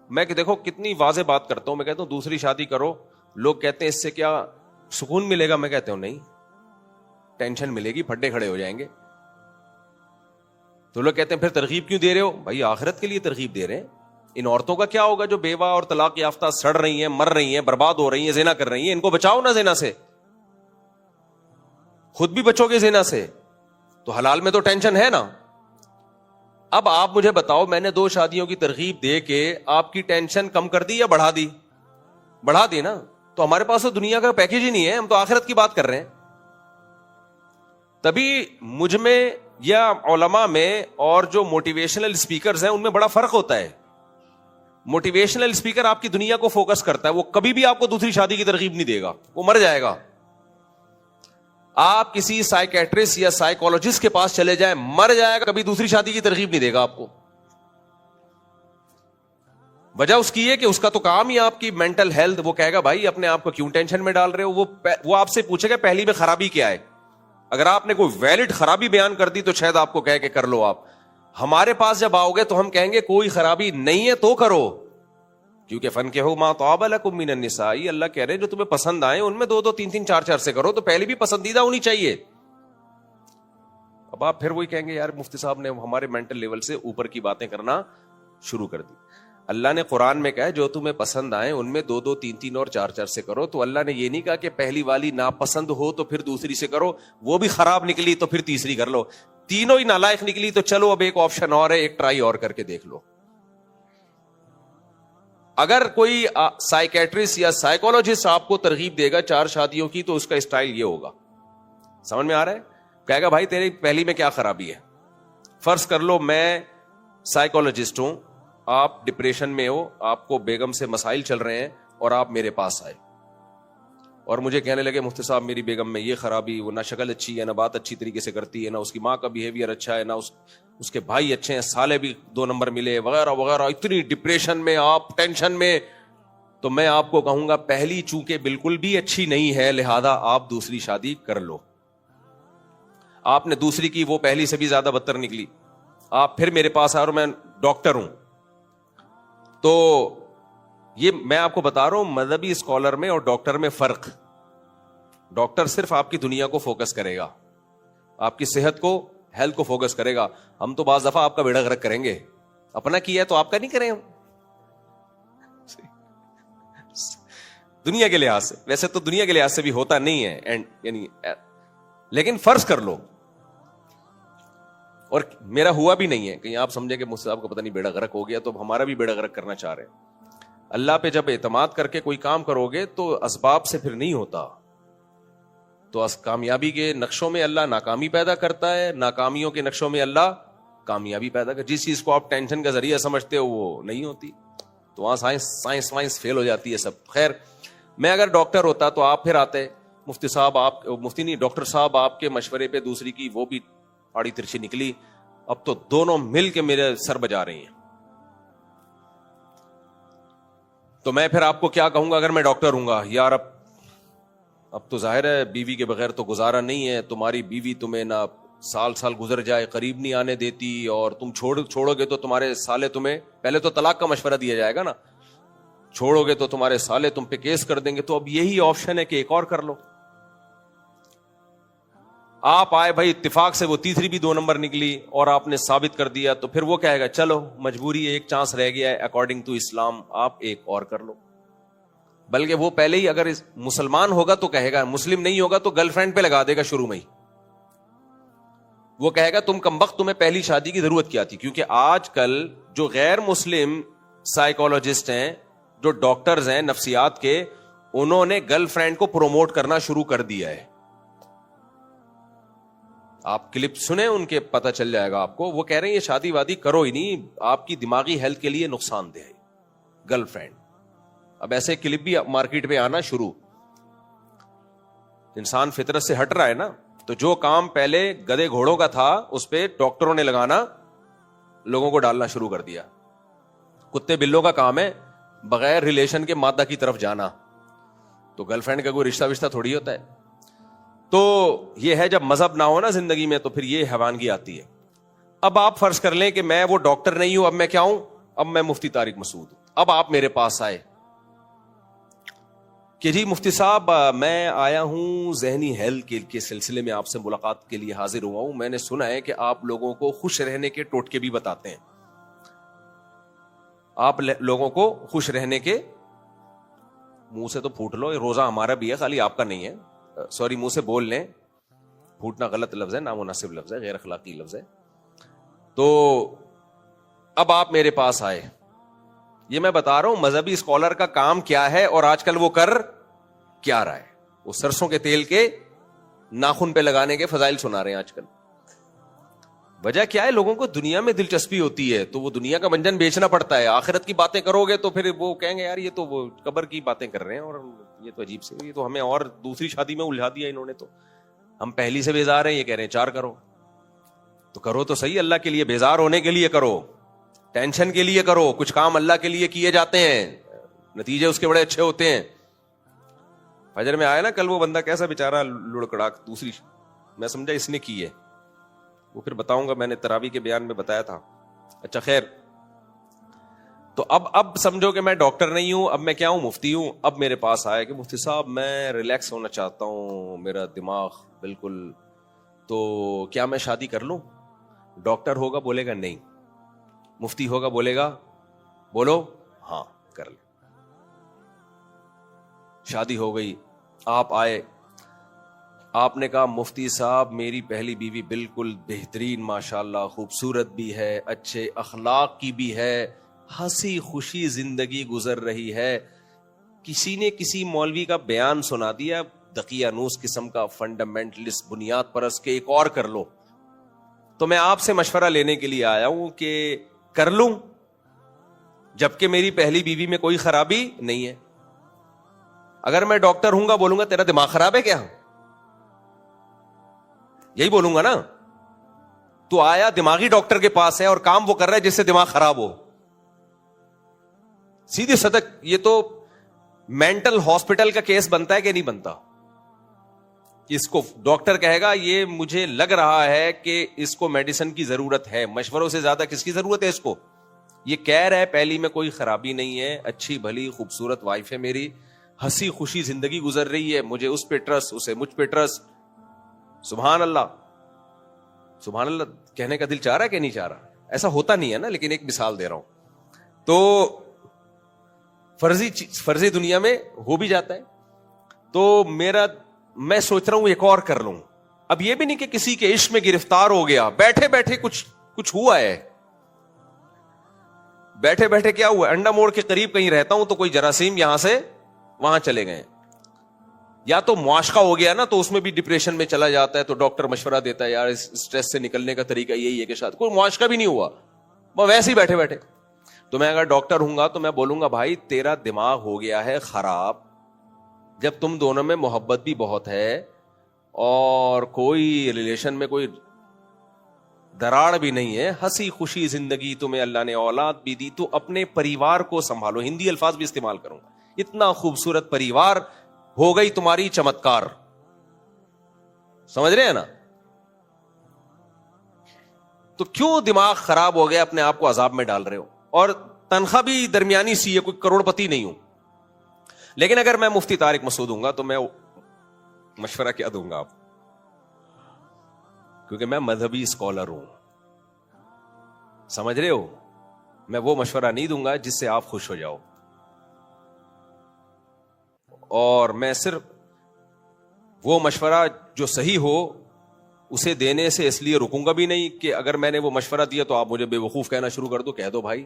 میں کہ دیکھو کتنی واضح بات کرتا ہوں, میں کہتا ہوں دوسری شادی کرو, لوگ کہتے ہیں اس سے کیا سکون ملے گا, میں کہتا ہوں نہیں, ٹینشن ملے گی, پھڈے کھڑے ہو جائیں گے. تو لوگ کہتے ہیں پھر ترغیب کیوں دے رہے ہو؟ بھائی آخرت کے لیے ترغیب دے رہے ہیں. ان عورتوں کا کیا ہوگا جو بیوہ اور طلاق یافتہ سڑ رہی ہیں, مر رہی ہیں, برباد ہو رہی ہیں, زنا کر رہی ہیں, ان کو بچاؤ نا زنا سے, خود بھی بچو گے زنا سے تو حلال میں تو ٹینشن ہے نا. اب آپ مجھے بتاؤ, میں نے 2 شادیوں کی ترغیب دے کے آپ کی ٹینشن کم کر دی یا بڑھا دی؟ بڑھا دی نا. تو ہمارے پاس تو دنیا کا پیکیج ہی نہیں ہے, ہم تو آخرت کی بات کر رہے ہیں. تبھی مجھ میں یا علماء میں اور جو موٹیویشنل اسپیکرز ہیں ان میں بڑا فرق ہوتا ہے. موٹیویشنل اسپیکر آپ کی دنیا کو فوکس کرتا ہے, وہ کبھی بھی آپ کو دوسری شادی کی ترغیب نہیں دے گا, وہ مر جائے گا. آپ کسی سائیکیٹرسٹ یا سائیکولوجسٹ کے پاس چلے جائیں, مر جائے گا, کبھی دوسری شادی کی ترغیب نہیں دے گا آپ کو. وجہ اس کی ہے کہ اس کا تو کام ہی آپ کی مینٹل ہیلتھ, وہ کہے گا بھائی اپنے آپ کو کیوں ٹینشن میں ڈال رہے ہو. وہ آپ سے پوچھے گا پہلی میں خرابی کیا ہے. اگر آپ نے کوئی ویلڈ خرابی بیان کر دی تو شاید آپ کو کہے کہ کر لو آپ. ہمارے پاس جب آؤ گے تو ہم کہیں گے کوئی خرابی نہیں ہے تو کرو, کیونکہ فَانكِحُوا مَا طَابَ لَكُم مِّنَ النِّسَاءِ, اللہ کہہ رہے ہیں جو تمہیں پسند آئے ان میں 2 3 4 سے کرو, تو پہلے بھی پسندیدہ ہونی چاہیے. اب آپ پھر وہی کہیں گے یار مفتی صاحب نے ہمارے مینٹل لیول سے اوپر کی باتیں کرنا شروع کر دی. اللہ نے قرآن میں کہا جو تمہیں پسند آئے ان میں 2 3 اور 4 سے کرو. تو اللہ نے یہ نہیں کہا کہ پہلی والی ناپسند ہو تو پھر دوسری سے کرو, وہ بھی خراب نکلی تو پھر تیسری کر لو, تینوں ہی نالائق نکلی تو چلو اب ایک آپشن اور ہے, ایک ٹرائی اور کر کے دیکھ لو. اگر کوئی سائیکیٹرسٹ یا سائیکولوجسٹ آپ کو ترغیب دے گا 4 شادیوں کی تو اس کا اسٹائل یہ ہوگا, سمجھ میں آ رہا ہے, کہے گا بھائی تیری پہلی میں کیا خرابی ہے. فرض کر لو میں سائیکولوجسٹ ہوں, آپ ڈپریشن میں ہو, آپ کو بیگم سے مسائل چل رہے ہیں اور آپ میرے پاس آئے اور مجھے کہنے لگے مفتی صاحب میری بیگم میں یہ خرابی, وہ نہ شکل اچھی ہے, نہ بات اچھی طریقے سے کرتی ہے, نہ اس کی ماں کا بیہیویئر اچھا ہے, نہ اس کے بھائی اچھے ہیں, سالے بھی 2 نمبر ملے وغیرہ وغیرہ, اتنی ڈپریشن میں, آپ ٹینشن میں. تو میں آپ کو کہوں گا پہلی چونکہ بالکل بھی اچھی نہیں ہے لہذا آپ دوسری شادی کر لو. آپ نے دوسری کی, وہ پہلی سے بھی زیادہ بدتر نکلی. آپ پھر میرے پاس آ رہے ہو, میں ڈاکٹر ہوں, تو یہ میں آپ کو بتا رہا ہوں مذہبی اسکالر میں اور ڈاکٹر میں فرق. ڈاکٹر صرف آپ کی دنیا کو فوکس کرے گا, آپ کی صحت کو, ہیلتھ کو فوکس کرے گا. ہم تو بعض دفعہ آپ کا بیڑا غرق کریں گے, اپنا کیا ہے تو آپ کا نہیں کریں ہم دنیا کے لحاظ سے. ویسے تو دنیا کے لحاظ سے بھی ہوتا نہیں ہے اینڈ یعنی, لیکن فرض کر لو, اور میرا ہوا بھی نہیں ہے, کہیں آپ سمجھے کہ مجھ سے آپ کو پتہ نہیں بیڑا غرق ہو گیا, تو ہمارا بھی بیڑا غرق کرنا چاہ رہے ہیں. اللہ پہ جب اعتماد کر کے کوئی کام کرو گے تو اسباب سے پھر نہیں ہوتا. تو کامیابی کے نقشوں میں اللہ ناکامی پیدا کرتا ہے, ناکامیوں کے نقشوں میں اللہ کامیابی پیدا کرتا ہے. جس چیز کو آپ ٹینشن کا ذریعہ سمجھتے ہو وہ نہیں ہوتی, تو وہاں سائنس فیل ہو جاتی ہے سب. خیر, میں اگر ڈاکٹر ہوتا تو آپ پھر آتے, مفتی صاحب آپ, مفتی نہیں ڈاکٹر صاحب آپ کے مشورے پہ دوسری کی, وہ بھی آڑی ترچھی نکلی, اب تو دونوں مل کے میرے سر بجا رہی ہیں. تو میں پھر آپ کو کیا کہوں گا اگر میں ڈاکٹر ہوں گا, یار اب تو ظاہر ہے بیوی کے بغیر تو گزارا نہیں ہے, تمہاری بیوی تمہیں نہ سال گزر جائے قریب نہیں آنے دیتی, اور تم چھوڑو گے تو تمہارے سالے تمہیں, پہلے تو طلاق کا مشورہ دیا جائے گا نا, چھوڑو گے تو تمہارے سالے تم پہ کیس کر دیں گے, تو اب یہی آپشن ہے کہ ایک اور کر لو. آپ آئے بھائی اتفاق سے وہ تیسری بھی 2 نمبر نکلی اور آپ نے ثابت کر دیا, تو پھر وہ کہے گا چلو مجبوری ہے, ایک چانس رہ گیا ہے اکارڈنگ ٹو اسلام, آپ ایک اور کر لو. بلکہ وہ پہلے ہی اگر مسلمان ہوگا تو کہے گا, مسلم نہیں ہوگا تو گرل فرینڈ پہ لگا دے گا شروع میں ہی. وہ کہے گا تم کمبخت, تمہیں پہلی شادی کی ضرورت کیا تھی. کیونکہ آج کل جو غیر مسلم سائیکولوجسٹ ہیں, جو ڈاکٹرز ہیں نفسیات کے, انہوں نے گرل فرینڈ کو پروموٹ کرنا شروع کر دیا ہے. آپ کلپ سنیں ان کے, پتہ چل جائے گا آپ کو. وہ کہہ رہے ہیں یہ شادی وادی کرو ہی نہیں, آپ کی دماغی ہیلتھ کے لیے نقصان دہ ہے گرل فرینڈ. اب ایسے کلپ بھی مارکیٹ میں آنا شروع. انسان فطرت سے ہٹ رہا ہے نا, تو جو کام پہلے گدے گھوڑوں کا تھا اس پہ ڈاکٹروں نے لگانا, لوگوں کو ڈالنا شروع کر دیا. کتے بلوں کا کام ہے بغیر ریلیشن کے مادہ کی طرف جانا, تو گرل فرینڈ کا کوئی رشتہ تھوڑی ہوتا ہے. تو یہ ہے جب مذہب نہ ہو نا زندگی میں, تو پھر یہ حیوانگی آتی ہے. اب آپ فرض کر لیں کہ میں وہ ڈاکٹر نہیں ہوں, اب میں کیا ہوں, اب میں مفتی طارق مسعود ہوں. اب آپ میرے پاس آئے کہ جی مفتی صاحب میں آیا ہوں ذہنی ہیلتھ کے سلسلے میں آپ سے ملاقات کے لیے حاضر ہوا ہوں. میں نے سنا ہے کہ آپ لوگوں کو خوش رہنے کے ٹوٹکے بھی بتاتے ہیں. آپ لوگوں کو خوش رہنے کے, منہ سے تو پھوٹ لو, روزہ ہمارا بھی ہے خالی آپ کا نہیں ہے, سوری منہ سے بول لیں, پھوٹنا غلط لفظ ہے, نامناسب لفظ ہے, غیر اخلاقی لفظ ہے. تو اب آپ میرے پاس آئے, یہ میں بتا رہا ہوں مذہبی اسکالر کا کام کیا ہے اور آج کل وہ کر کیا رہا ہے. وہ سرسوں کے تیل کے ناخن پہ لگانے کے فضائل سنا رہے ہیں آج کل. وجہ کیا ہے, لوگوں کو دنیا میں دلچسپی ہوتی ہے تو وہ دنیا کا منجن بیچنا پڑتا ہے. آخرت کی باتیں کرو گے تو پھر وہ کہیں گے یار یہ تو وہ قبر کی باتیں کر رہے ہیں, اور یہ تو عجیب سے, یہ تو ہمیں اور دوسری شادی میں الجھا دیا انہوں نے, تو ہم پہلی سے بیزار ہیں, یہ کہہ رہے ہیں 4 کرو. تو کرو تو صحیح, اللہ کے لیے, بیزار ہونے کے لیے کرو, ٹینشن کے لیے کرو. کچھ کام اللہ کے لیے کیے جاتے ہیں, نتیجے اس کے بڑے اچھے ہوتے ہیں. فجر میں آیا نا کل وہ بندہ کیسا بیچارہ لڑکڑاک, دوسری میں سمجھا اس نے کی ہے, وہ پھر بتاؤں گا, میں نے تراویح کے بیان میں بتایا تھا. اچھا خیر, تو اب سمجھو کہ میں ڈاکٹر نہیں ہوں, اب میں کیا ہوں, مفتی ہوں. اب میرے پاس آیا کہ مفتی صاحب میں ریلیکس ہونا چاہتا ہوں, میرا دماغ بالکل, تو کیا میں شادی کر لوں؟ ڈاکٹر ہوگا بولے گا نہیں, مفتی ہوگا بولے گا بولو ہاں کر لیں. شادی ہو گئی, آپ آئے, آپ نے کہا مفتی صاحب میری پہلی بیوی بالکل بہترین ماشاءاللہ, خوبصورت بھی ہے, اچھے اخلاق کی بھی ہے, ہنسی خوشی زندگی گزر رہی ہے. کسی نے کسی مولوی کا بیان سنا دیا دقیانوس قسم کا, فنڈامنٹلسٹ, بنیاد پرست, کے ایک اور کر لو. تو میں آپ سے مشورہ لینے کے لیے آیا ہوں کہ کر لوں جبکہ میری پہلی بیوی میں کوئی خرابی نہیں ہے. اگر میں ڈاکٹر ہوں گا بولوں گا تیرا دماغ خراب ہے کیا, یہی بولوں گا نا. تو آیا دماغی ڈاکٹر کے پاس ہے اور کام وہ کر رہا ہے جس سے دماغ خراب ہو. سیدھی صدق, یہ تو مینٹل ہاسپٹل کا کیس بنتا ہے کہ نہیں بنتا. اس کو ڈاکٹر کہے گا یہ مجھے لگ رہا ہے کہ اس کو میڈیسن کی ضرورت ہے, مشوروں سے زیادہ کس کی ضرورت ہے اس کو. یہ کہہ رہا ہے پہلی میں کوئی خرابی نہیں ہے, اچھی بھلی خوبصورت وائف ہے میری, ہنسی خوشی زندگی گزر رہی ہے, مجھے اس پہ ٹرسٹ, اسے مجھ پہ ٹرسٹ. سبحان اللہ, سبحان اللہ کہنے کا دل چاہ رہا ہے کہ نہیں چاہ رہا. ایسا ہوتا نہیں ہے نا, لیکن ایک مثال دے رہا ہوں. تو فرضی دنیا میں ہو بھی جاتا ہے. تو میں سوچ رہا ہوں ایک اور کر لوں. اب یہ بھی نہیں کہ کسی کے عشق میں گرفتار ہو گیا, بیٹھے بیٹھے کچھ ہوا ہے, بیٹھے بیٹھے کیا ہوا, انڈا موڑ کے قریب کہیں رہتا ہوں تو کوئی جراثیم یہاں سے وہاں چلے گئے. یا تو معاشقہ ہو گیا نا, تو اس میں بھی ڈپریشن میں چلا جاتا ہے, تو ڈاکٹر مشورہ دیتا ہے یار اس اسٹریس سے نکلنے کا طریقہ یہی ہے کہ شاید کوئی معاشقہ بھی نہیں ہوا, وہ ویسے ہی بیٹھے بیٹھے. تو میں اگر ڈاکٹر ہوں گا تو میں بولوں گا بھائی تیرا دماغ ہو گیا ہے خراب, جب تم دونوں میں محبت بھی بہت ہے اور کوئی ریلیشن میں کوئی دراڑ بھی نہیں ہے, ہنسی خوشی زندگی, تمہیں اللہ نے اولاد بھی دی, تو اپنے پریوار کو سنبھالو. ہندی الفاظ بھی استعمال کروں گا, اتنا خوبصورت پریوار ہو گئی تمہاری چمتکار. سمجھ رہے ہیں نا. تو کیوں دماغ خراب ہو گیا, اپنے آپ کو عذاب میں ڈال رہے ہو, اور تنخواہ بھی درمیانی سی ہے, کوئی کروڑ پتی نہیں ہوں. لیکن اگر میں مفتی طارق مسعود ہوں گا تو میں مشورہ کیا دوں گا آپ, کیونکہ میں مذہبی اسکالر ہوں. سمجھ رہے ہو, میں وہ مشورہ نہیں دوں گا جس سے آپ خوش ہو جاؤ, اور میں صرف وہ مشورہ جو صحیح ہو اسے دینے سے اس لیے رکوں گا بھی نہیں کہ اگر میں نے وہ مشورہ دیا تو آپ مجھے بے وقوف کہنا شروع کر دو. کہہ دو بھائی,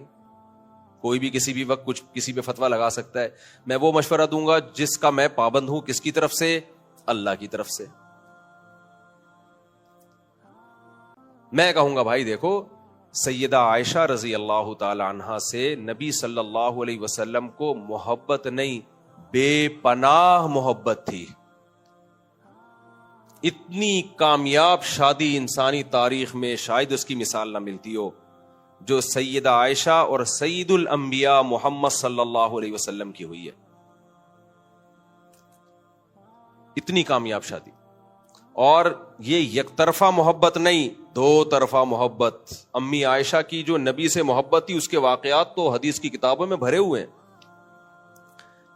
کوئی بھی کسی بھی وقت کچھ کسی پہ فتویٰ لگا سکتا ہے. میں وہ مشورہ دوں گا جس کا میں پابند ہوں. کس کی طرف سے؟ اللہ کی طرف سے. میں کہوں گا بھائی دیکھو, سیدہ عائشہ رضی اللہ تعالی عنہا سے نبی صلی اللہ علیہ وسلم کو محبت نہیں, بے پناہ محبت تھی. اتنی کامیاب شادی انسانی تاریخ میں شاید اس کی مثال نہ ملتی ہو جو سیدہ عائشہ اور سید الانبیاء محمد صلی اللہ علیہ وسلم کی ہوئی ہے. اتنی کامیاب شادی. اور یہ یک طرفہ محبت نہیں، دو طرفہ محبت. امی عائشہ کی جو نبی سے محبت تھی اس کے واقعات تو حدیث کی کتابوں میں بھرے ہوئے ہیں.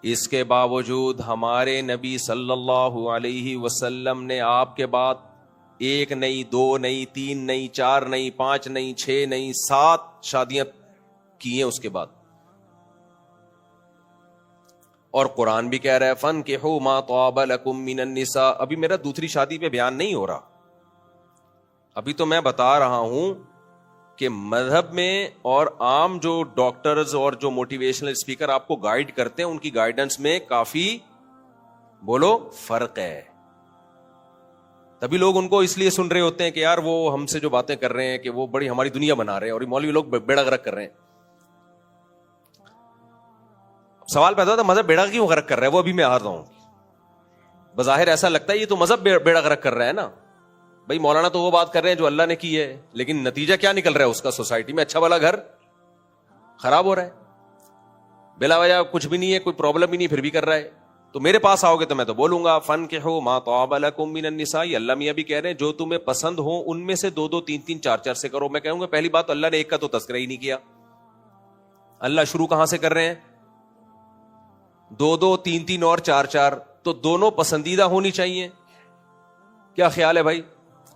اس کے باوجود ہمارے نبی صلی اللہ علیہ وسلم نے آپ کے بعد 1 نہیں، 2 نہیں، 3 نہیں، 4 نہیں، 5 نہیں، 6 نہیں، 7 شادیاں کی ہیں اس کے بعد. اور قرآن بھی کہہ رہا ہے فَانْكِحُوا مَا طَابَ لَكُم مِّنَ النِّسَاءِ. ابھی میرا دوسری شادی پہ بیان نہیں ہو رہا، ابھی تو میں بتا رہا ہوں کہ مذہب میں اور عام جو ڈاکٹرز اور جو موٹیویشنل اسپیکر آپ کو گائیڈ کرتے ہیں ان کی گائیڈنس میں کافی بولو فرق ہے. تبھی لوگ ان کو اس لیے سن رہے ہوتے ہیں کہ یار وہ ہم سے جو باتیں کر رہے ہیں کہ وہ بڑی ہماری دنیا بنا رہے ہیں، اور یہ مولوی لوگ بیڑا غرق کر رہے ہیں. سوال پیدا ہوتا ہے مذہب بیڑا کیوں غرق کر رہا ہے؟ وہ ابھی میں آ رہا ہوں. بظاہر ایسا لگتا ہے یہ تو مذہب بیڑا غرق کر رہا ہے نا. بھائی مولانا تو وہ بات کر رہے ہیں جو اللہ نے کی ہے، لیکن نتیجہ کیا نکل رہا ہے اس کا؟ سوسائٹی میں اچھا والا گھر خراب ہو رہا ہے، بلا وجہ کچھ بھی نہیں ہے، کوئی پرابلم بھی نہیں، پھر بھی کر رہا ہے. تو میرے پاس آؤ گے تو میں تو بولوں گا فَانْكِحُوا مَا طَابَ لَكُم مِّنَ النِّسَاءِ. اللہ میاں بھی کہہ رہے ہیں جو تمہیں پسند ہو ان میں سے 2 2 3 3 4 4 سے کرو. میں کہوں گا پہلی بات اللہ نے ایک کا تو تذکرہ ہی نہیں کیا. اللہ شروع کہاں سے کر رہے ہیں؟ 2 2 3 3 اور 4 4. تو دونوں پسندیدہ ہونی چاہیے. کیا خیال ہے بھائی؟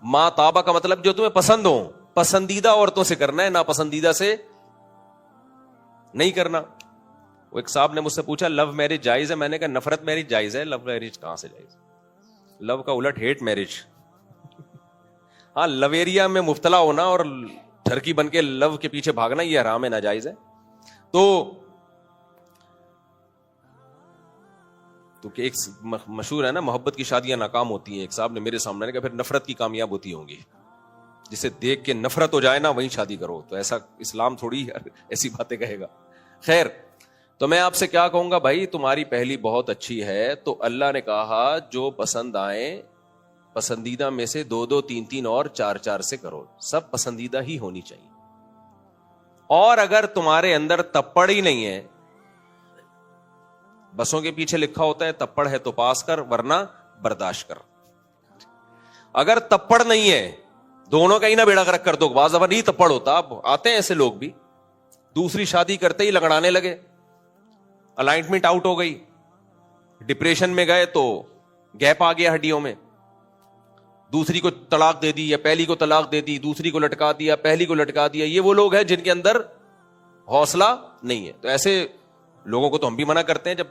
ماں طابہ کا مطلب جو تمہیں پسند ہو، پسندیدہ عورتوں سے کرنا ہے، ناپسندیدہ سے نہیں کرنا. وہ ایک صاحب نے مجھ سے پوچھا لو میرج جائز ہے؟ میں نے کہا نفرت میرج جائز ہے، لو میرج کہاں سے جائز؟ لو کا الٹ ہیٹ میرج. ہاں لویریا میں مبتلا ہونا اور ٹھرکی بن کے لو کے پیچھے بھاگنا یہ حرام ہے، ناجائز ہے. تو کہ ایک مشہور ہے نا محبت کی شادیاں ناکام ہوتی ہیں. ایک صاحب نے میرے سامنے کہا پھر نفرت کی کامیاب ہوتی ہوں گی، جسے دیکھ کے نفرت ہو جائے نا وہیں شادی کرو. تو ایسا اسلام تھوڑی ایسی باتیں کہے گا. خیر، تو میں آپ سے کیا کہوں گا بھائی، تمہاری پہلی بہت اچھی ہے تو اللہ نے کہا جو پسند آئیں پسندیدہ میں سے 2 2 3 3 اور 4 4 سے کرو. سب پسندیدہ ہی ہونی چاہیے. اور اگر تمہارے اندر تپڑ ہی نہیں ہے، بسوں کے پیچھے لکھا ہوتا ہے تپڑ ہے تو پاس کر ورنہ برداشت کر. اگر تپڑ نہیں ہے دونوں کا ہی نہ بیڑا غرق کر دو. بعض دفعہ نہیں تپڑ ہوتا، اب آتے ہیں ایسے لوگ بھی، دوسری شادی کرتے ہی لگڑانے لگے، الائنمنٹ آؤٹ ہو گئی، ڈپریشن میں گئے تو گیپ آ گیا ہڈیوں میں، دوسری کو طلاق دے دی یا پہلی کو طلاق دے دی، دوسری کو لٹکا دیا، پہلی کو لٹکا دیا. یہ وہ لوگ ہیں جن کے اندر حوصلہ نہیں ہے. تو ایسے لوگوں کو تو ہم بھی منع کرتے ہیں. جب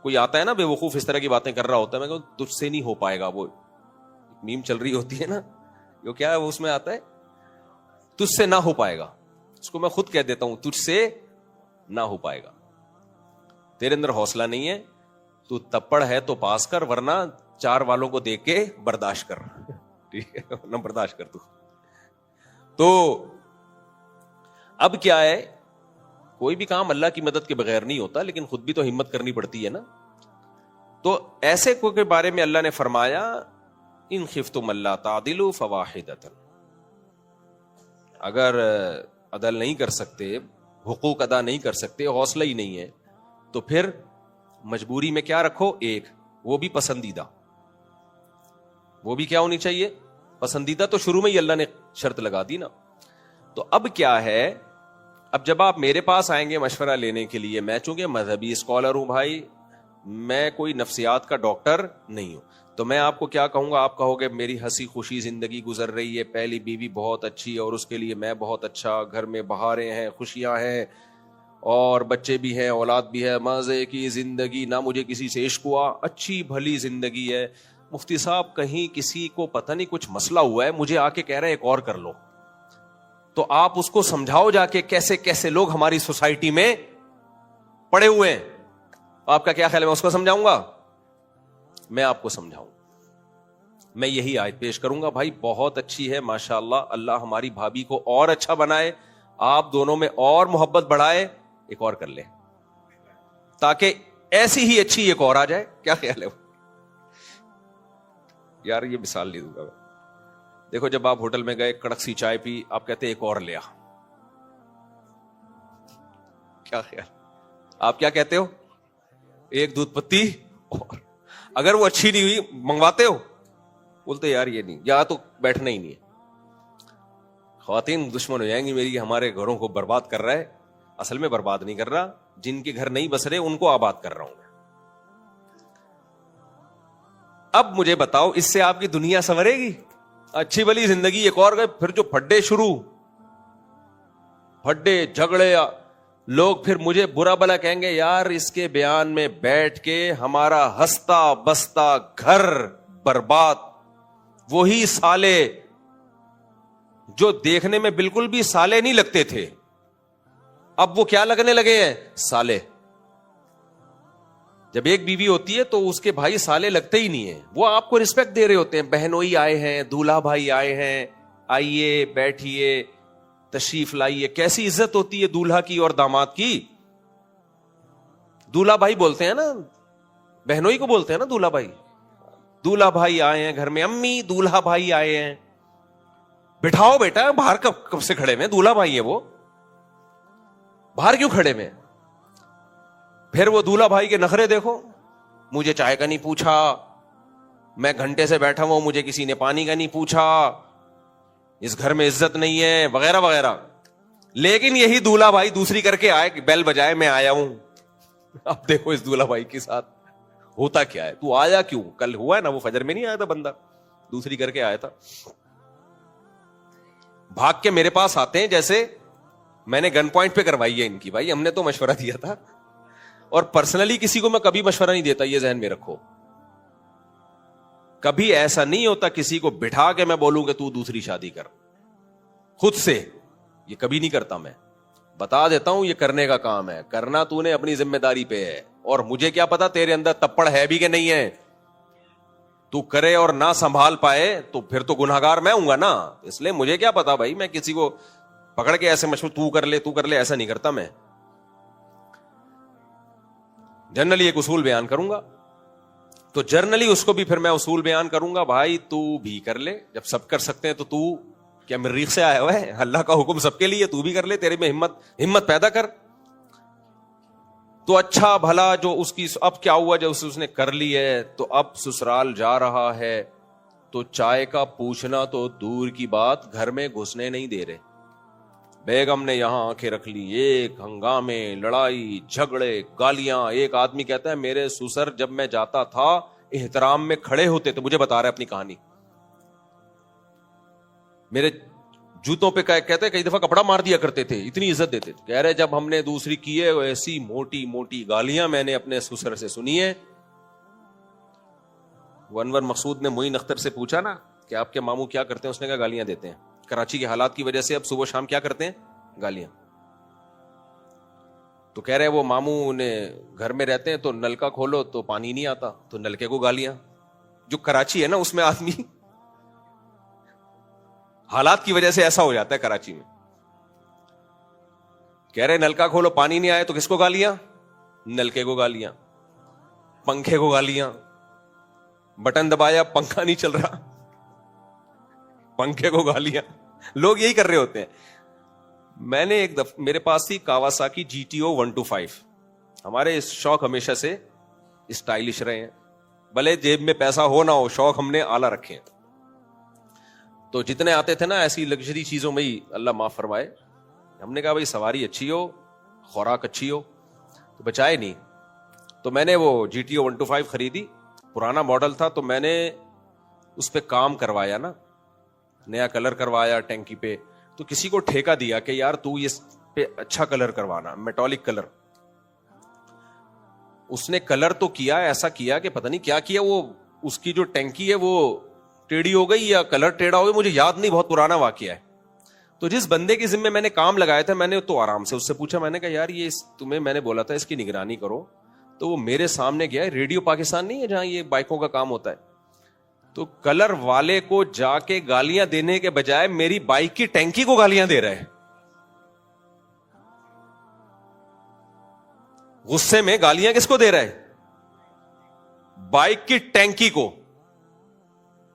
کوئی آتا ہے نا بے وقوف اس طرح کی باتیں کر رہا ہوتا ہے، میں کہوں تجھ سے نہیں ہو پائے گا. وہ میم چل رہی ہوتی ہے نا، جو کیا ہے وہ اس میں آتا ہے تجھ سے نہ ہو پائے گا. اس کو میں خود کہہ دیتا ہوں تجھ سے نہ ہو پائے گا. تیرے اندر حوصلہ نہیں ہے، تو تپڑ ہے تو پاس کر ورنہ 4 والوں کو دیکھ کے برداشت کر. ٹھیک ہے نہ برداشت کر. تو اب کیا ہے، کوئی بھی کام اللہ کی مدد کے بغیر نہیں ہوتا، لیکن خود بھی تو ہمت کرنی پڑتی ہے نا. تو ایسے کو کے بارے میں اللہ نے فرمایا ان خفتم اللہ تعدلوا فواحدۃ. اگر عدل نہیں کر سکتے، حقوق ادا نہیں کر سکتے، حوصلہ ہی نہیں ہے، تو پھر مجبوری میں کیا رکھو، ایک، وہ بھی پسندیدہ. وہ بھی کیا ہونی چاہیے؟ پسندیدہ. تو شروع میں ہی اللہ نے شرط لگا دی نا. تو اب کیا ہے، اب جب آپ میرے پاس آئیں گے مشورہ لینے کے لیے، میں چونکہ مذہبی اسکالر ہوں بھائی، میں کوئی نفسیات کا ڈاکٹر نہیں ہوں، تو میں آپ کو کیا کہوں گا، آپ کہو گے میری ہنسی خوشی زندگی گزر رہی ہے، پہلی بیوی بہت اچھی ہے اور اس کے لیے میں بہت اچھا، گھر میں بہاریں ہیں، خوشیاں ہیں اور بچے بھی ہیں، اولاد بھی ہے، مزے کی زندگی، نہ مجھے کسی سے عشق ہوا، اچھی بھلی زندگی ہے. مفتی صاحب کہیں کسی کو پتہ نہیں کچھ مسئلہ ہوا ہے، مجھے آ کے کہہ رہے ایک اور کر لو. تو آپ اس کو سمجھاؤ جا کے کیسے کیسے لوگ ہماری سوسائٹی میں پڑے ہوئے ہیں. آپ کا کیا خیال ہے، میں اس کو سمجھاؤں گا؟ میں آپ کو سمجھاؤں. میں یہی آیت پیش کروں گا بھائی بہت اچھی ہے ماشاءاللہ، اللہ ہماری بھابھی کو اور اچھا بنائے، آپ دونوں میں اور محبت بڑھائے، ایک اور کر لے تاکہ ایسی ہی اچھی ایک اور آ جائے. کیا خیال ہے؟ یار یہ مثال نہیں دوں گا. دیکھو جب آپ ہوٹل میں گئے، کڑک سی چائے پی، آپ کہتے ایک اور لیا. کیا خیال؟ آپ کیا کہتے ہو؟ ایک دودھ پتی اور. اگر وہ اچھی نہیں ہوئی منگواتے ہو؟ بولتے یار یہ نہیں, یا تو بیٹھنا ہی نہیں ہے. خواتین دشمن ہو جائیں گی میری, ہمارے گھروں کو برباد کر رہا ہے. اصل میں برباد نہیں کر رہا, جن کے گھر نہیں بس رہے ان کو آباد کر رہا ہوں میں. اب مجھے بتاؤ اس سے آپ کی دنیا سنورے گی؟ اچھی بلی زندگی ایک اور گئے, پھر جو پھڈے شروع, پھڈے جھگڑے, لوگ پھر مجھے برا بلا کہیں گے یار اس کے بیان میں بیٹھ کے ہمارا ہنستا بستا گھر برباد. وہی سالے جو دیکھنے میں بالکل بھی سالے نہیں لگتے تھے, اب وہ کیا لگنے لگے ہیں؟ سالے. جب ایک بیوی ہوتی ہے تو اس کے بھائی سالے لگتے ہی نہیں ہیں, وہ آپ کو رسپیکٹ دے رہے ہوتے ہیں. بہنوئی آئے ہیں, دولہا بھائی آئے ہیں, آئیے بیٹھیے, تشریف لائیے. کیسی عزت ہوتی ہے دولہا کی اور داماد کی. دولہا بھائی بولتے ہیں نا, بہنوئی کو بولتے ہیں نا دولہا بھائی. دولہا بھائی آئے ہیں گھر میں, امی دولہا بھائی آئے ہیں, بٹھاؤ بیٹا, باہر کب سے کھڑے میں, دولہا بھائی ہے وہ, باہر کیوں کھڑے میں. پھر وہ دولہا بھائی کے نخرے دیکھو, مجھے چائے کا نہیں پوچھا, میں گھنٹے سے بیٹھا ہوں, مجھے کسی نے پانی کا نہیں پوچھا, اس گھر میں عزت نہیں ہے, وغیرہ وغیرہ. لیکن یہی دولہا بھائی دوسری کر کے آئے, بیل بجائے میں آیا ہوں. اب دیکھو اس دولہا بھائی کے ساتھ ہوتا کیا ہے. تو آیا کیوں؟ کل ہوا ہے نا, وہ فجر میں نہیں آیا تھا بندہ, دوسری کر کے آیا تھا. بھاگ کے میرے پاس آتے ہیں جیسے میں نے گن پوائنٹ پہ کروائی ہے ان کی. بھائی ہم نے تو مشورہ دیا تھا, اور پرسنلی کسی کو میں کبھی مشورہ نہیں دیتا, یہ ذہن میں رکھو. کبھی ایسا نہیں ہوتا کسی کو بٹھا کے میں بولوں کہ تو دوسری شادی کر خود سے, یہ کبھی نہیں کرتا. میں بتا دیتا ہوں یہ کرنے کا کام ہے, کرنا تو نے اپنی ذمہ داری پہ ہے, اور مجھے کیا پتا تیرے اندر تپڑ ہے بھی کہ نہیں ہے. تو کرے اور نہ سنبھال پائے تو پھر تو گناہگار میں ہوں گا نا. اس لیے مجھے کیا پتا بھائی, میں کسی کو پکڑ کے ایسے مشورہ تو کر لے ایسا نہیں کرتا. میں جنرلی ایک اصول بیان کروں گا, تو جنرلی اس کو بھی پھر میں اصول بیان کروں گا, بھائی تو بھی کر لے, جب سب کر سکتے ہیں تو کیا مریخ سے آیا ہوا ہے؟ اللہ کا حکم سب کے لیے, تو بھی کر لے, تیرے میں ہمت پیدا کر. تو اچھا بھلا جو اس کی, اب کیا ہوا جب اس نے کر لی ہے تو اب سسرال جا رہا ہے, تو چائے کا پوچھنا تو دور کی بات, گھر میں گھسنے نہیں دے رہے. بیگم نے یہاں آنکھیں رکھ لی, ایک ہنگامے, لڑائی جھگڑے, گالیاں. ایک آدمی کہتا ہے میرے سسر جب میں جاتا تھا احترام میں کھڑے ہوتے تھے, مجھے بتا رہا ہے اپنی کہانی, میرے جوتوں پہ کہتے کئی دفعہ کپڑا مار دیا کرتے تھے, اتنی عزت دیتے تھے. کہہ رہے جب ہم نے دوسری کی ہے ایسی موٹی موٹی گالیاں میں نے اپنے سسر سے سنی ہے. انور مقصود نے معین اختر سے پوچھا نا کہ آپ کے ماموں کیا کرتے ہیں, اس نے کہا گالیاں دیتے ہیں. کراچی کے حالات کی وجہ سے اب صبح شام کیا کرتے ہیں؟ گالیاں. تو کہہ رہے وہ ماموں نے گھر میں رہتے ہیں تو نلکا کھولو تو پانی نہیں آتا, تو نلکے کو گالیاں. جو کراچی ہے نا اس میں آدمی حالات کی وجہ سے ایسا ہو جاتا ہے کراچی میں. کہہ رہے نلکا کھولو پانی نہیں آئے تو کس کو گالیاں؟ نلکے کو گالیاں, پنکھے کو گالیاں, بٹن دبایا پنکھا نہیں چل رہا, پنکھے کو گالیاں. لوگ یہی کر رہے ہوتے ہیں. میں نے ایک دفعہ میرے پاس تھی کاواساکی GTO 125. ہمارے شوق ہمیشہ سے اسٹائلش رہے ہیں, بھلے جیب میں پیسہ ہو نہ ہو, شوق ہم نے اعلیٰ رکھے ہیں. تو جتنے آتے تھے نا ایسی لگژری چیزوں میں ہی, اللہ معاف فرمائے, ہم نے کہا بھائی سواری اچھی ہو, خوراک اچھی ہو, تو بچائے نہیں. تو میں نے وہ GTO 125 خریدی, پرانا ماڈل تھا, تو میں نے اس پہ کام کروایا نا, نیا کلر کروایا ٹینکی پہ. تو کسی کو ٹھیکہ دیا کہ یار تو اس پہ اچھا کلر کروانا, میٹالک کلر. اس نے کلر تو کیا, ایسا کیا کہ پتہ نہیں کیا کیا, وہ اس کی جو ٹینکی ہے وہ ٹیڑھی ہو گئی یا کلر ٹیڑھا ہو گیا, مجھے یاد نہیں, بہت پرانا واقعہ ہے. تو جس بندے کے ذمہ میں نے کام لگایا تھا, میں نے تو آرام سے اس سے پوچھا, میں نے کہا یار یہ تمہیں میں نے بولا تھا اس کی نگرانی کرو. تو وہ میرے سامنے گیا, ریڈیو پاکستان نہیں ہے جہاں یہ بائکوں کا کام ہوتا ہے, تو کلر والے کو جا کے گالیاں دینے کے بجائے میری بائک کی ٹینکی کو گالیاں دے رہے. غصے میں گالیاں کس کو دے رہے؟ بائک کی ٹینکی کو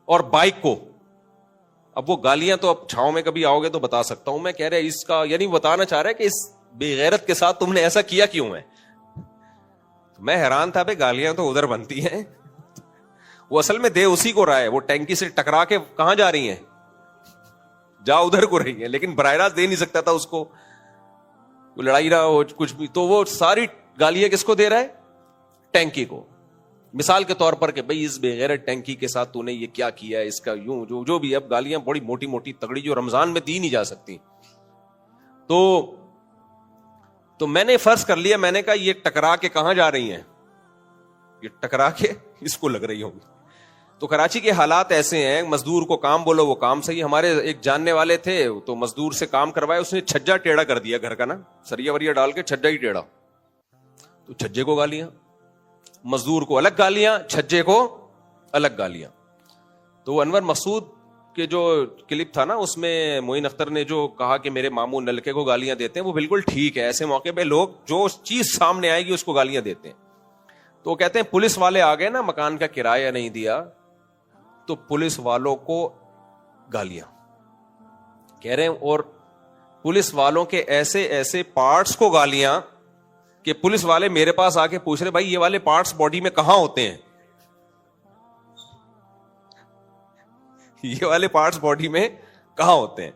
اور بائک کو. اب وہ گالیاں تو اب چھاؤں میں کبھی آؤ گے تو بتا سکتا ہوں میں. کہہ رہے اس کا یعنی بتانا چاہ رہا ہے کہ اس بے غیرت کے ساتھ تم نے ایسا کیا کیوں ہے. میں حیران تھا, بھائی گالیاں تو ادھر بنتی ہیں, وہ اصل میں دے اسی کو رہا ہے, وہ ٹینکی سے ٹکرا کے کہاں جا رہی ہیں, جا ادھر کو رہی ہیں, لیکن براہ راست دے نہیں سکتا تھا اس کو, لڑائی رہا ہو کچھ بھی, تو وہ ساری گالیاں کس کو دے رہا ہے, ٹینکی کو. مثال کے طور پر کہ بھئی اس بے غیرت ٹینکی کے ساتھ تو نے یہ کیا کیا ہے, اس کا یوں جو بھی. اب گالیاں بڑی موٹی موٹی تگڑی جو رمضان میں دی نہیں جا سکتی. تو میں نے فرض کر لیا, میں نے کہا یہ ٹکرا کے کہاں جا رہی ہیں, یہ ٹکرا کے اس کو لگ رہی ہوں گی. تو کراچی کے حالات ایسے ہیں, مزدور کو کام بولو وہ کام صحیح. ہمارے ایک جاننے والے تھے, تو مزدور سے کام کروایا, اس نے چھجا ٹیڑھا کر دیا گھر کا نا, سریا وریا ڈال کے چھجا ہی ٹیڑھا. تو چھجے کو گالیاں, مزدور کو الگ گالیاں, چھجے کو الگ گالیاں. تو انور مسعود کے جو کلپ تھا نا, اس میں معین اختر نے جو کہا کہ میرے ماموں نلکے کو گالیاں دیتے ہیں, وہ بالکل ٹھیک ہے. ایسے موقع پہ لوگ جو چیز سامنے آئے گی اس کو گالیاں دیتے ہیں. تو کہتے ہیں پولیس والے آ گئے نا, مکان کا کرایہ نہیں دیا, تو پولیس والوں کو گالیاں کہہ رہے ہیں, اور پولیس والوں کے ایسے ایسے پارٹس کو گالیاں کہ پولیس والے میرے پاس آ کے پوچھ رہے بھائی یہ والے پارٹس باڈی میں کہاں ہوتے ہیں, یہ والے پارٹس باڈی میں کہاں ہوتے ہیں.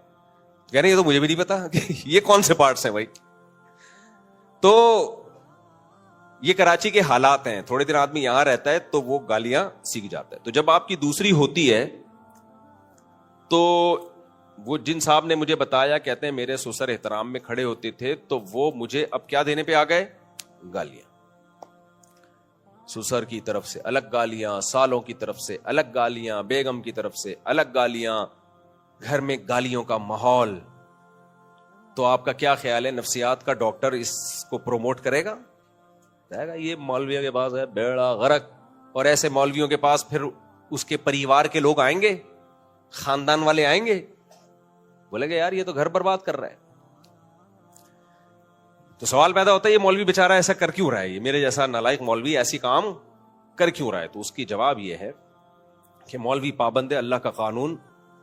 کہہ رہے ہیں یہ تو مجھے بھی نہیں پتا کہ یہ کون سے پارٹس ہیں بھائی. تو یہ کراچی کے حالات ہیں, تھوڑے دن آدمی یہاں رہتا ہے تو وہ گالیاں سیکھ جاتا ہے. تو جب آپ کی دوسری ہوتی ہے, تو وہ جن صاحب نے مجھے بتایا, کہتے ہیں میرے سسر احترام میں کھڑے ہوتے تھے, تو وہ مجھے اب کیا دینے پہ آ گئے, گالیاں. سسر کی طرف سے الگ گالیاں, سالوں کی طرف سے الگ گالیاں, بیگم کی طرف سے الگ گالیاں, گھر میں گالیوں کا ماحول. تو آپ کا کیا خیال ہے, نفسیات کا ڈاکٹر اس کو پروموٹ کرے گا؟ کہے گا یہ مولویوں کے پاس ہے بیڑا غرق, اور ایسے مولویوں کے پاس پھر اس کے پریوار کے لوگ آئیں گے, خاندان والے آئیں گے, بولے گے یار یہ تو گھر برباد کر رہا ہے. تو سوال پیدا ہوتا ہے یہ مولوی بیچارہ ایسا کر کیوں رہا ہے, یہ میرے جیسا نالائق مولوی ایسی کام کر کیوں رہا ہے؟ تو اس کی جواب یہ ہے کہ مولوی پابند ہے اللہ کا قانون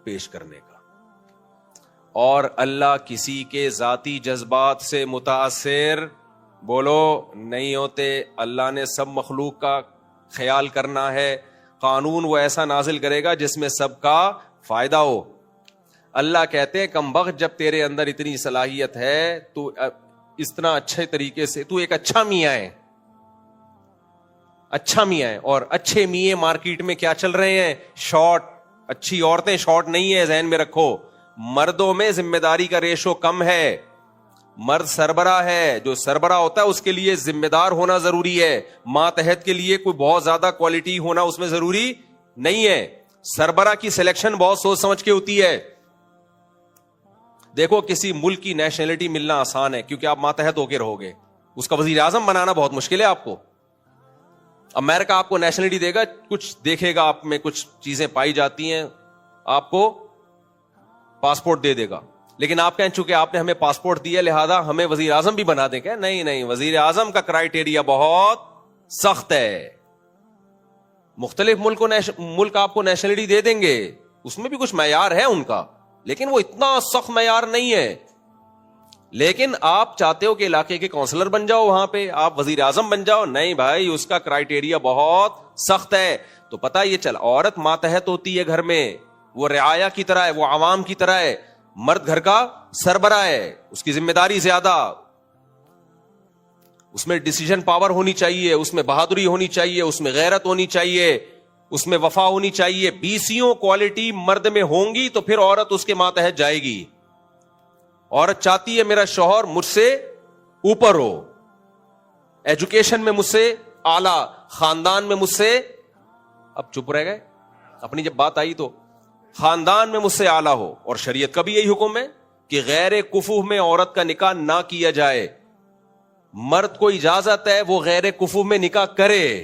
پیش کرنے کا, اور اللہ کسی کے ذاتی جذبات سے متاثر بولو نہیں ہوتے. اللہ نے سب مخلوق کا خیال کرنا ہے, قانون وہ ایسا نازل کرے گا جس میں سب کا فائدہ ہو. اللہ کہتے ہیں کم بخت, جب تیرے اندر اتنی صلاحیت ہے, تو اتنا اچھے طریقے سے, تو ایک اچھا میاں ہے, اچھا میاں ہے, اور اچھے میاں مارکیٹ میں کیا چل رہے ہیں, شارٹ. اچھی عورتیں شارٹ نہیں ہے, ذہن میں رکھو. مردوں میں ذمہ داری کا ریشو کم ہے, مرد سربراہ ہے, جو سربراہ ہوتا ہے اس کے لیے ذمہ دار ہونا ضروری ہے. ماتحت کے لیے کوئی بہت زیادہ کوالٹی ہونا اس میں ضروری نہیں ہے. سربراہ کی سلیکشن بہت سوچ سمجھ کے ہوتی ہے. دیکھو کسی ملک کی نیشنلٹی ملنا آسان ہے کیونکہ آپ ماتحت ہو کے رہو گے, اس کا وزیر اعظم بنانا بہت مشکل ہے آپ کو. امریکہ آپ کو نیشنلٹی دے گا, کچھ دیکھے گا آپ میں کچھ چیزیں پائی جاتی ہیں, آپ کو پاسپورٹ دے دے گا. لیکن آپ کہیں چونکہ آپ نے ہمیں پاسپورٹ دیا لہذا ہمیں وزیر اعظم بھی بنا دیں. کہ نہیں, وزیر اعظم کا کرائیٹیریا بہت سخت ہے. مختلف ملک آپ کو نیشنلٹی دے دیں گے, اس میں بھی کچھ معیار ہے ان کا, لیکن وہ اتنا سخت معیار نہیں ہے. لیکن آپ چاہتے ہو کہ علاقے کے کونسلر بن جاؤ, وہاں پہ آپ وزیر اعظم بن جاؤ, نہیں بھائی اس کا کرائیٹیریا بہت سخت ہے. تو پتہ یہ چل, عورت ماتحت ہوتی ہے گھر میں, وہ رعایا کی طرح ہے, وہ عوام کی طرح ہے. مرد گھر کا سربراہ ہے, اس کی ذمہ داری زیادہ, اس میں ڈیسیژن پاور ہونی چاہیے, اس میں بہادری ہونی چاہیے, اس میں غیرت ہونی چاہیے, اس میں وفا ہونی چاہیے. 20 کوالٹی مرد میں ہوں گی تو پھر عورت اس کے ماتحت جائے گی. عورت چاہتی ہے میرا شوہر مجھ سے اوپر ہو, ایجوکیشن میں مجھ سے اعلی, خاندان میں مجھ سے, اب چپ رہ گئے اپنی جب بات آئی تو, خاندان میں مجھ سے اعلی ہو. اور شریعت کا بھی یہی حکم ہے کہ غیر کفو میں عورت کا نکاح نہ کیا جائے. مرد کو اجازت ہے وہ غیر کفو میں نکاح کرے,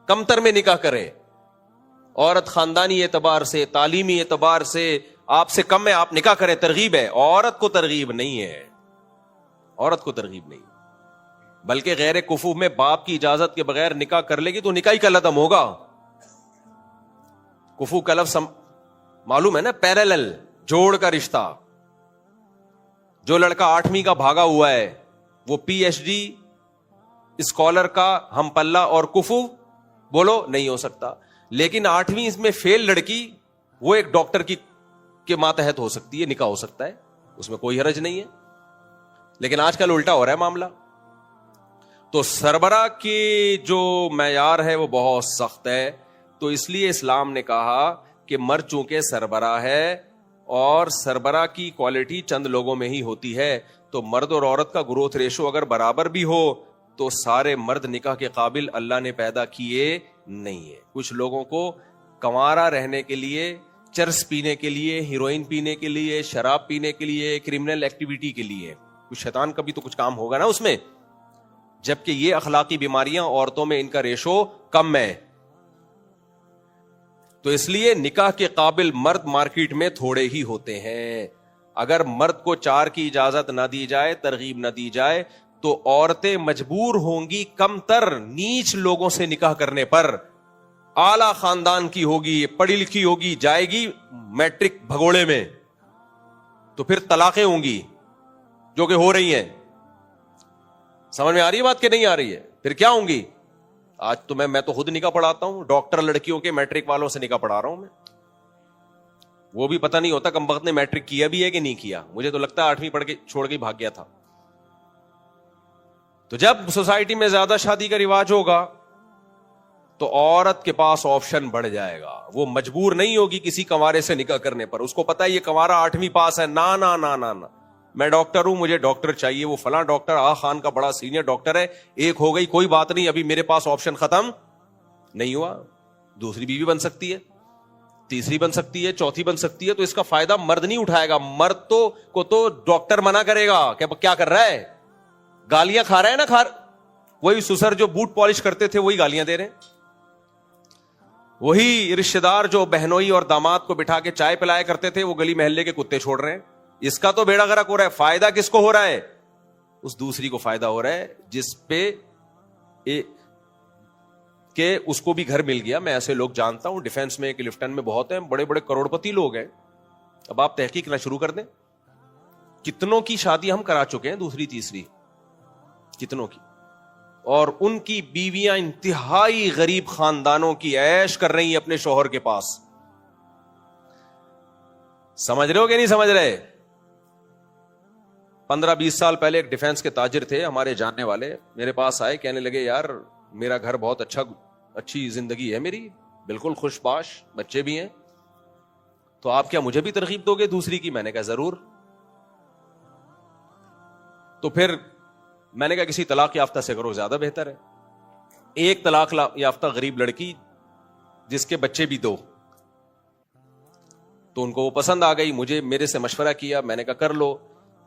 کمتر میں نکاح کرے. عورت خاندانی اعتبار سے, تعلیمی اعتبار سے آپ سے کم ہے, آپ نکاح کریں, ترغیب ہے. عورت کو ترغیب نہیں ہے, عورت کو ترغیب نہیں, بلکہ غیر کفو میں باپ کی اجازت کے بغیر نکاح کر لے گی تو نکاح کا لدم ہوگا. کفو کا لفظ معلوم ہے نا, پیرالل, جوڑ کا رشتہ. جو لڑکا 8ویں کا بھاگا ہوا ہے وہ PhD اسکالر کا ہم پلہ اور کفو بولو نہیں ہو سکتا. لیکن 8ویں میں فیل لڑکی وہ ایک ڈاکٹر کے ماتحت ہو سکتی ہے, نکاح ہو سکتا ہے, اس میں کوئی حرج نہیں ہے. لیکن آج کل الٹا ہو رہا ہے معاملہ. تو سربراہ کی جو معیار ہے وہ بہت سخت ہے. تو اس لیے اسلام نے کہا کہ مرد چونکہ سربراہ ہے اور سربراہ کی کوالٹی چند لوگوں میں ہی ہوتی ہے, تو مرد اور عورت کا گروتھ ریشو اگر برابر بھی ہو تو سارے مرد نکاح کے قابل اللہ نے پیدا کیے نہیں ہے. کچھ لوگوں کو کنوارا رہنے کے لیے, چرس پینے کے لیے, ہیروئن پینے کے لیے, شراب پینے کے لیے, کرمنل ایکٹیویٹی کے لیے, کچھ شیطان کا بھی تو کچھ کام ہوگا نا اس میں, جبکہ یہ اخلاقی بیماریاں عورتوں میں ان کا ریشو کم ہے. تو اس لیے نکاح کے قابل مرد مارکیٹ میں تھوڑے ہی ہوتے ہیں. اگر مرد کو 4 کی اجازت نہ دی جائے, ترغیب نہ دی جائے, تو عورتیں مجبور ہوں گی کم تر نیچ لوگوں سے نکاح کرنے پر. اعلی خاندان کی ہوگی, پڑھی لکھی ہوگی, جائے گی میٹرک بھگوڑے میں, تو پھر طلاقیں ہوں گی جو کہ ہو رہی ہیں. سمجھ میں آ رہی ہے بات کہ نہیں آ رہی ہے؟ پھر کیا ہوں گی؟ آج تو میں تو خود نکاح پڑھاتا ہوں, ڈاکٹر لڑکیوں کے میٹرک والوں سے نکاح پڑھا رہا ہوں میں. وہ بھی پتہ نہیں ہوتا کم وقت نے میٹرک کیا بھی ہے کہ نہیں کیا. مجھے تو لگتا ہے 8ویں پڑھ کے چھوڑ کے بھاگ گیا تھا. تو جب سوسائٹی میں زیادہ شادی کا رواج ہوگا تو عورت کے پاس آپشن بڑھ جائے گا. وہ مجبور نہیں ہوگی کسی کنوارے سے نکاح کرنے پر. اس کو پتا ہے یہ کنوارا 8ویں پاس ہے, نا نا نا نا نا, میں ڈاکٹر ہوں, مجھے ڈاکٹر چاہیے, وہ فلاں ڈاکٹر آغا خان کا بڑا سینئر ڈاکٹر ہے, ایک ہو گئی کوئی بات نہیں, ابھی میرے پاس آپشن ختم نہیں ہوا, دوسری بیوی بن سکتی ہے, تیسری بن سکتی ہے, چوتھی بن سکتی ہے. تو اس کا فائدہ مرد نہیں اٹھائے گا. مرد تو ڈاکٹر منع کرے گا کہ کیا کر رہا ہے, گالیاں کھا رہا ہے نا, وہی سسر جو بوٹ پالش کرتے تھے وہی گالیاں دے رہے ہیں, وہی رشتہ دار جو بہنوئی اور داماد کو بٹھا کے چائے پلایا کرتے تھے وہ گلی محلے کے کتے چھوڑ رہے ہیں. اس کا تو بیڑا غرق ہو رہا ہے. فائدہ کس کو ہو رہا ہے؟ اس دوسری کو فائدہ ہو رہا ہے جس پہ کہ اس کو بھی گھر مل گیا. میں ایسے لوگ جانتا ہوں, ڈیفنس میں, کلفٹن میں بہت ہیں, بڑے بڑے کروڑ پتی لوگ ہیں. اب آپ تحقیق نہ شروع کر دیں, کتنوں کی شادی ہم کرا چکے ہیں, دوسری تیسری, کتنوں کی, اور ان کی بیویاں انتہائی غریب خاندانوں کی عیش کر رہی ہیں اپنے شوہر کے پاس. سمجھ رہے ہو کہ نہیں سمجھ رہے؟ 15-20 سال پہلے ایک ڈیفنس کے تاجر تھے ہمارے جاننے والے, میرے پاس آئے, کہنے لگے یار میرا گھر بہت اچھی زندگی ہے میری, بالکل خوش باش, بچے بھی ہیں, تو آپ کیا مجھے بھی ترغیب دو گے دوسری کی؟ میں نے کہا ضرور. تو پھر میں نے کہا کسی طلاق یافتہ سے کرو, زیادہ بہتر ہے. ایک طلاق یافتہ غریب لڑکی جس کے بچے بھی 2, تو ان کو وہ پسند آ گئی. میرے سے مشورہ کیا, میں نے کہا کر لو.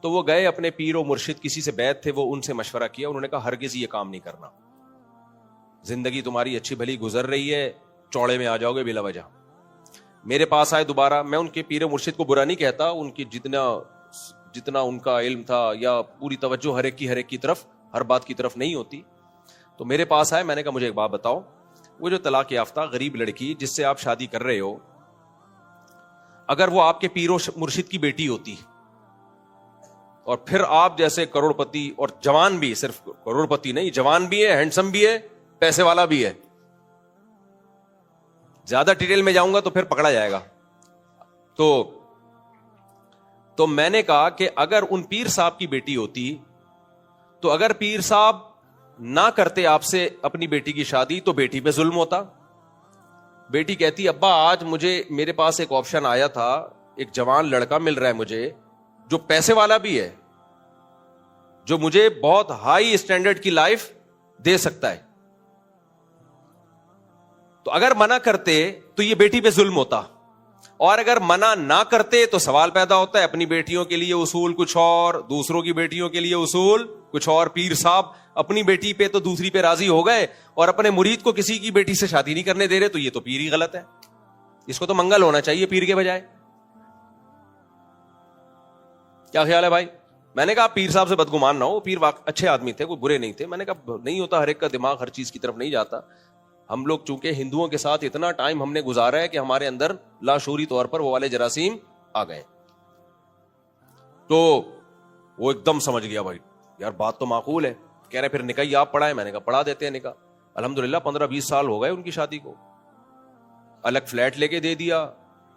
تو وہ گئے اپنے پیر و مرشد, کسی سے بیعت تھے, وہ ان سے مشورہ کیا. انہوں نے کہا ہرگز یہ کام نہیں کرنا, زندگی تمہاری اچھی بھلی گزر رہی ہے, چوڑے میں آ جاؤ گے بلا وجہ. میرے پاس آئے دوبارہ. میں ان کے پیر و مرشد کو برا نہیں کہتا, ان کی جتنا ان کا علم تھا یا پوری توجہ ہر ایک کی طرف, ہر بات کی طرف نہیں ہوتی. تو میرے پاس آئے, میں نے کہا مجھے ایک بات بتاؤ, وہ جو طلاق یافتہ غریب لڑکی جس سے آپ شادی کر رہے ہو, اگر وہ آپ کے پیر و مرشد کی بیٹی ہوتی اور پھر آپ جیسے کروڑ پتی, اور جوان بھی, صرف کروڑ پتی نہیں, جوان بھی ہے, ہینڈسم بھی ہے, پیسے والا بھی ہے, زیادہ ڈیٹیل میں جاؤں گا تو پھر پکڑا جائے گا. تو میں نے کہا کہ اگر ان پیر صاحب کی بیٹی ہوتی, تو اگر پیر صاحب نہ کرتے آپ سے اپنی بیٹی کی شادی, تو بیٹی پہ ظلم ہوتا. بیٹی کہتی ابا آج میرے پاس ایک آپشن آیا تھا, ایک جوان لڑکا مل رہا ہے مجھے جو پیسے والا بھی ہے, جو مجھے بہت ہائی اسٹینڈرڈ کی لائف دے سکتا ہے. تو اگر منع کرتے تو یہ بیٹی پہ ظلم ہوتا, اور اگر منع نہ کرتے تو سوال پیدا ہوتا ہے, اپنی بیٹیوں کے لیے اصول کچھ اور, دوسروں کی بیٹیوں کے لیے اصول کچھ اور. پیر صاحب اپنی بیٹی پہ تو دوسری پہ راضی ہو گئے, اور اپنے مرید کو کسی کی بیٹی سے شادی نہیں کرنے دے رہے, تو یہ تو پیر ہی غلط ہے. اس کو تو منگل ہونا چاہیے پیر کے بجائے. کیا خیال ہے بھائی؟ میں نے کہا پیر صاحب سے بدگمان نہ ہو, پیر اچھے آدمی تھے, کوئی برے نہیں تھے. میں نے کہا نہیں ہوتا, ہر ایک کا دماغ ہر چیز کی طرف نہیں جاتا. ہم لوگ چونکہ ہندوؤں کے ساتھ اتنا ٹائم ہم نے گزارا ہے کہ ہمارے اندر لاشعوری طور پر وہ والے جراثیم آ گئے. تو وہ ایک دم سمجھ گیا بھائی یار بات تو معقول ہے. کہہ رہے پھر نکاح آپ پڑھائیں. میں نے کہا پڑھا دیتے ہیں نکاح. الحمدللہ 15-20 سال ہو گئے ان کی شادی کو. الگ فلیٹ لے کے دے دیا,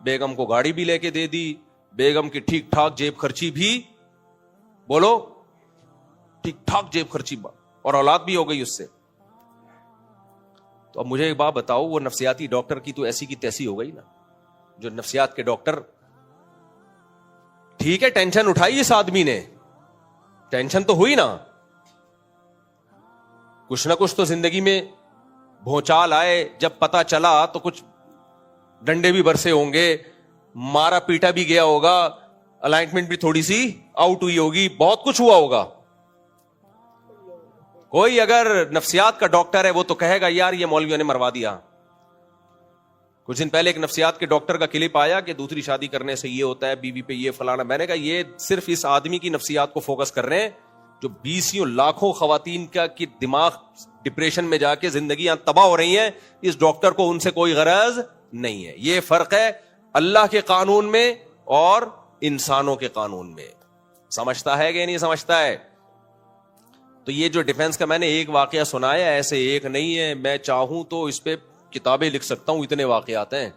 بیگم کو گاڑی بھی لے کے دے دی, بیگم کی ٹھیک ٹھاک جیب خرچی بھی, بولو ٹھیک ٹھاک جیب خرچی, اور اولاد بھی ہو گئی اس سے. تو اب مجھے ایک بات بتاؤ, وہ نفسیاتی ڈاکٹر کی تو ایسی کی تیسی ہو گئی نا, جو نفسیات کے ڈاکٹر, ٹھیک ہے ٹینشن اٹھائی اس آدمی نے, ٹینشن تو ہوئی نا, کچھ نہ کچھ تو زندگی میں بھونچال آئے, جب پتا چلا تو کچھ ڈنڈے بھی برسے ہوں گے, مارا پیٹا بھی گیا ہوگا, الائنمنٹ بھی تھوڑی سی آؤٹ ہوئی ہوگی, بہت کچھ ہوا ہوگا. کوئی اگر نفسیات کا ڈاکٹر ہے وہ تو کہے گا یار یہ مولویوں نے مروا دیا. کچھ دن پہلے ایک نفسیات کے ڈاکٹر کا کلپ آیا کہ دوسری شادی کرنے سے یہ ہوتا ہے, بیوی پہ یہ فلانا. میں نے کہا یہ صرف اس آدمی کی نفسیات کو فوکس کر رہے ہیں جو بیسیوں لاکھوں خواتین کا کی دماغ ڈپریشن میں جا کے زندگیاں تباہ ہو رہی ہیں. اس ڈاکٹر کو ان سے کوئی غرض نہیں ہے. یہ فرق ہے اللہ کے قانون میں اور انسانوں کے قانون میں. سمجھتا ہے کہ نہیں سمجھتا ہے؟ تو یہ جو ڈیفنس کا میں نے ایک واقعہ سنایا, ایسے ایک نہیں ہے, میں چاہوں تو اس پہ کتابیں لکھ سکتا ہوں, اتنے واقعات ہیں.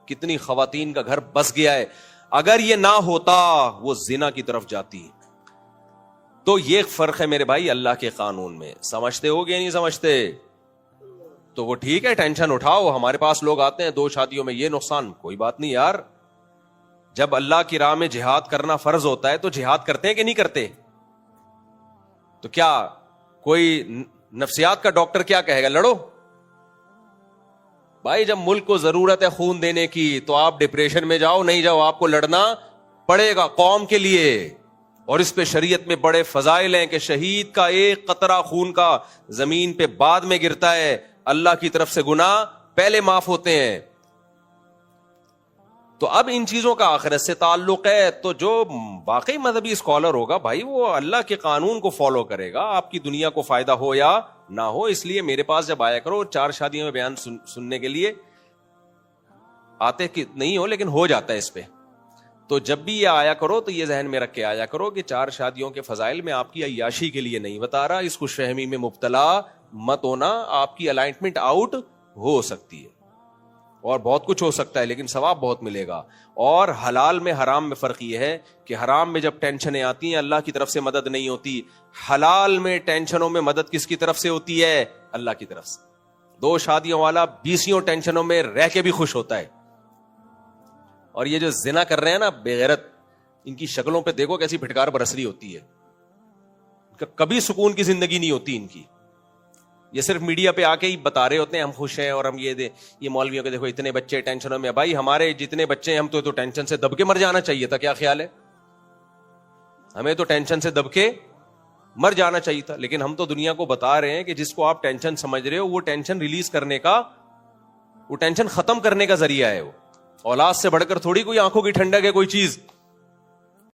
کتنی خواتین کا گھر بس گیا ہے. اگر یہ نہ ہوتا وہ زنا کی طرف جاتی. تو یہ فرق ہے میرے بھائی اللہ کے قانون میں. سمجھتے ہو کہ نہیں سمجھتے؟ تو وہ ٹھیک ہے ٹینشن اٹھاؤ, ہمارے پاس لوگ آتے ہیں 2 شادیوں میں یہ نقصان, کوئی بات نہیں یار. جب اللہ کی راہ میں جہاد کرنا فرض ہوتا ہے تو جہاد کرتے ہیں کہ نہیں کرتے؟ تو کیا کوئی نفسیات کا ڈاکٹر کیا کہے گا, لڑو بھائی؟ جب ملک کو ضرورت ہے خون دینے کی تو آپ ڈپریشن میں جاؤ, نہیں جاؤ, آپ کو لڑنا پڑے گا قوم کے لیے. اور اس پہ شریعت میں بڑے فضائل ہیں کہ شہید کا ایک قطرہ خون کا زمین پہ بعد میں گرتا ہے, اللہ کی طرف سے گناہ پہلے معاف ہوتے ہیں. تو اب ان چیزوں کا آخرت سے تعلق ہے. تو جو واقعی مذہبی اسکالر ہوگا بھائی وہ اللہ کے قانون کو فالو کرے گا, آپ کی دنیا کو فائدہ ہو یا نہ ہو. اس لیے میرے پاس جب آیا کرو 4 شادیوں میں بیان سننے کے لیے, آتے کہ نہیں ہو لیکن ہو جاتا ہے اس پہ, تو جب بھی یہ آیا کرو تو یہ ذہن میں رکھ کے آیا کرو کہ 4 شادیوں کے فضائل میں آپ کی عیاشی کے لیے نہیں بتا رہا. اس خوش فہمی میں مبتلا مت ہونا, آپ کی الائنمنٹ آؤٹ ہو سکتی ہے اور بہت کچھ ہو سکتا ہے لیکن ثواب بہت ملے گا. اور حلال میں حرام میں فرق یہ ہے کہ حرام میں جب ٹینشنیں آتی ہیں اللہ کی طرف سے مدد نہیں ہوتی, حلال میں ٹینشنوں میں مدد کس کی طرف سے ہوتی ہے؟ اللہ کی طرف سے. 2 شادیوں والا 20 ٹینشنوں میں رہ کے بھی خوش ہوتا ہے. اور یہ جو زنا کر رہے ہیں نا بے غیرت, ان کی شکلوں پہ دیکھو کیسی پھٹکار برس رہی ہوتی ہے, کبھی سکون کی زندگی نہیں ہوتی ان کی. یہ صرف میڈیا پہ آ کے ہی بتا رہے ہوتے ہیں ہم خوش ہیں اور ہم یہ مولویوں کے دیکھو اتنے بچے ٹینشنوں میں. بھائی ہمارے جتنے بچے ہیں ہم تو ٹینشن سے دب کے مر جانا چاہیے تھا, کیا خیال ہے؟ ہمیں تو ٹینشن سے دب کے مر جانا چاہیے تھا. لیکن ہم تو دنیا کو بتا رہے ہیں کہ جس کو آپ ٹینشن سمجھ رہے ہو وہ ٹینشن ریلیز کرنے کا, وہ ٹینشن ختم کرنے کا ذریعہ ہے. وہ اولاد سے بڑھ کر تھوڑی کوئی آنکھوں کی ٹھنڈک ہے کوئی چیز.